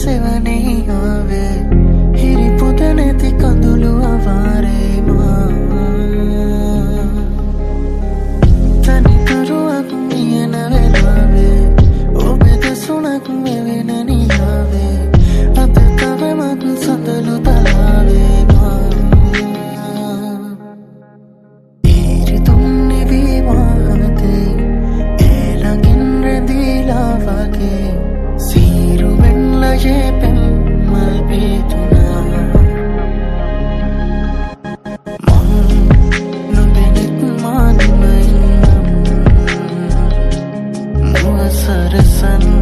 සෙවනේ ආවේ හිරි පුද නැති කඳුළු අවාරේ මා තනිකරුවක් මියන වෙලාවේ ඔබේ දෙසුණක් මෙවෙන නියාවේ අත තවමත් සඳලු තලාවේ මා ඉරිදුම් නිවී වාහතේ ඒ ළඟින් රැඳීලා වගේ සීරුවෙන් ලයේ පෙම් මල් පිතුනා මං නොදැනෙත් මානමයිනම් මුව සරසන්න